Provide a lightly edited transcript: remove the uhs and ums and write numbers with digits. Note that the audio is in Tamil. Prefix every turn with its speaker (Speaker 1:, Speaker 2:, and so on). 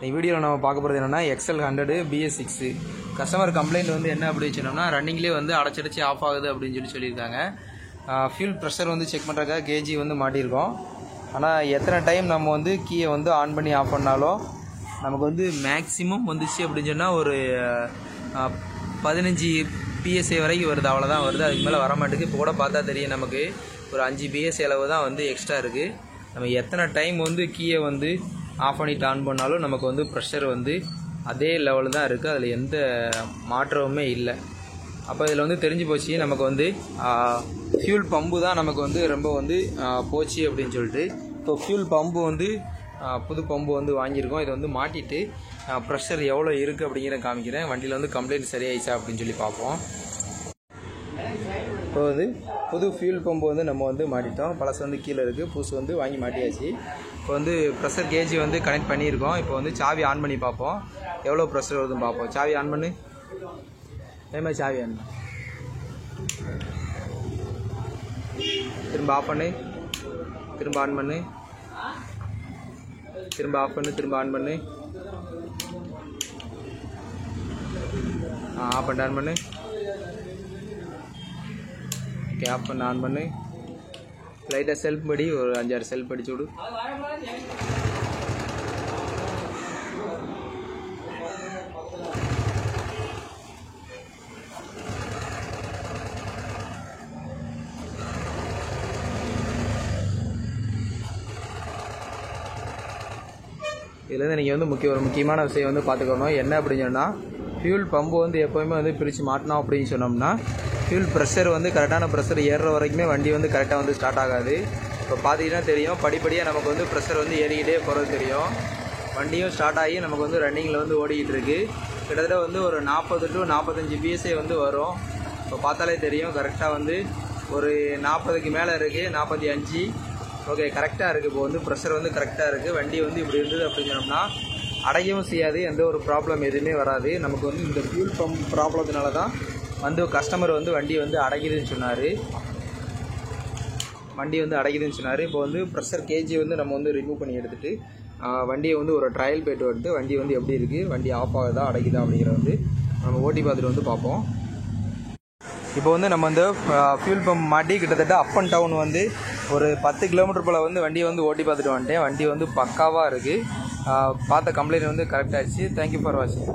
Speaker 1: இந்த வீடியோவில் நம்ம பார்க்க போகிறது என்னென்னா XL100 BS6 கஸ்டமர் கம்ப்ளைண்ட் வந்து என்ன அப்படி வச்சுனோம்னா ரன்னிங்லேயே வந்து அடைச்சடிச்சு ஆஃப் ஆகுது அப்படின்னு சொல்லியிருக்காங்க. ஃபியூல் ப்ரெஷர் வந்து செக் பண்ணுறதுக்காக கேஜி வந்து மாட்டியிருக்கோம். ஆனால் எத்தனை டைம் நம்ம வந்து கீயை வந்து ஆன் பண்ணி ஆஃப் பண்ணாலும் நமக்கு வந்து மேக்ஸிமம் வந்துச்சு அப்படின்னு சொன்னால் ஒரு 15 PSI வரைக்கும் வருது, அவ்வளோதான் வருது. அதுக்கு மேலே வர மாட்டேங்குது. இப்போ கூட பார்த்தா தெரியும் நமக்கு ஒரு 5 PSI அளவு தான் வந்து எக்ஸ்ட்ரா இருக்குது. நம்ம எத்தனை டைம் வந்து கீயை வந்து ஆஃப் பண்ணிட்டு ஆன் பண்ணாலும் நமக்கு வந்து ப்ரெஷர் வந்து அதே லெவலில் தான் இருக்குது, அதில் எந்த மாற்றமுமே இல்லை. அப்போ இதில் வந்து தெரிஞ்சு போச்சு நமக்கு வந்து ஃபியூல் பம்பு தான் நமக்கு வந்து ரொம்ப வந்து போச்சு அப்படின்னு சொல்லிட்டு. இப்போ ஃபியூல் பம்பு வந்து புது பம்பு வந்து வாங்கியிருக்கோம். இதை வந்து மாட்டிட்டு ப்ரெஷர் எவ்வளோ இருக்குது அப்படிங்கிற காமிக்கிறேன். வண்டியில் வந்து கம்ப்ளைண்ட் சரியாயிடுச்சா அப்படின்னு சொல்லி பார்ப்போம். இப்போ வந்து புது ஃபியூல் பம்பு வந்து நம்ம வந்து மாட்டிட்டோம். பழசு வந்து கீழே இருக்குது, புதுசு வந்து வாங்கி மாட்டியாச்சு. இப்போ வந்து ப்ரெஷர் கேஜி வந்து கனெக்ட் பண்ணியிருக்கோம். இப்போ வந்து சாவி ஆன் பண்ணி பார்ப்போம், எவ்வளோ ப்ரெஷர் வருதுன்னு பார்ப்போம். சாவி ஆன் பண்ணு, அதேமாதிரி சாவி ஆன் பண்ணு, திரும்ப ஆஃப் பண்ணு, திரும்ப ஆன் பண்ணு, திரும்ப ஆஃப் பண்ணு, திரும்ப ஆன் பண்ணு, ஆஃப் பண்ணி ஆன் பண்ணு, ஓகே ஆஃப் பண்ண ஆன் பண்ணு. லைட்டாக செல்ஃப் படி, ஒரு 5-6 செல்ஃப் அடிச்சு விடு. இதுலேருந்து நீங்கள் வந்து ஒரு முக்கியமான விஷயம் வந்து பார்த்துக்கணும். என்ன அப்படின்னு சொன்னால், ஃபியூல் பம்பு வந்து எப்போவுமே வந்து பிரித்து மாட்டினோம் அப்படின்னு சொன்னோம்னா ஃபியூல் ப்ரெஷர் வந்து கரெக்டான ப்ரெஷர் ஏறுற வரைக்குமே வண்டி வந்து கரெக்டாக வந்து ஸ்டார்ட் ஆகாது. இப்போ பார்த்தீங்கன்னா தெரியும், படிப்படியாக நமக்கு வந்து ப்ரெஷர் வந்து ஏறிக்கிட்டே போகிறது தெரியும். வண்டியும் ஸ்டார்ட் ஆகி நமக்கு வந்து ரன்னிங்கில் வந்து ஓடிக்கிட்டு இருக்குது. கிட்டத்தட்ட வந்து ஒரு 40 to 45 PSI வந்து வரும். இப்போ பார்த்தாலே தெரியும் கரெக்டாக வந்து ஒரு 40க்கு மேலே இருக்குது, 45. ஓகே கரெக்டாக இருக்குது. இப்போ வந்து ப்ரெஷர் வந்து கரெக்டாக இருக்குது. வண்டி வந்து இப்படி இருந்தது அப்படின்னு சொன்னோம்னா அடையவும் செய்யாது, எந்த ஒரு ப்ராப்ளம் எதுவுமே வராது. நமக்கு வந்து இந்த ஃபியூல் பம்ப் ப்ராப்ளத்தினால தான் வந்து கஸ்டமர் வந்து வண்டி வந்து அடைக்குதுன்னு சொன்னார். இப்போ வந்து ப்ரெஷர் கேஜி வந்து நம்ம வந்து ரிமூவ் பண்ணி எடுத்துகிட்டு வண்டியை வந்து ஒரு ட்ரையல் போய்ட்டு வந்துட்டு வண்டி வந்து எப்படி இருக்குது, வண்டி ஆஃப் ஆகுதா அடைக்குதா அப்படிங்கிற வந்து நம்ம ஓட்டி பார்த்துட்டு வந்து பார்ப்போம். இப்போ வந்து நம்ம வந்து ஃபியூல் பம்ப் மாட்டி கிட்டத்தட்ட அப் அண்ட் டவுன் வந்து ஒரு 10 கிலோமீட்டர் போல் வந்து வண்டியை வந்து ஓட்டி பார்த்துட்டு வந்துட்டேன். வண்டி வந்து பக்காவாக இருக்குது. பார்த்த கம்ப்ளைண்ட் வந்து கரெக்டாகிடுச்சு. தேங்க்யூ ஃபார் வாட்சிங்.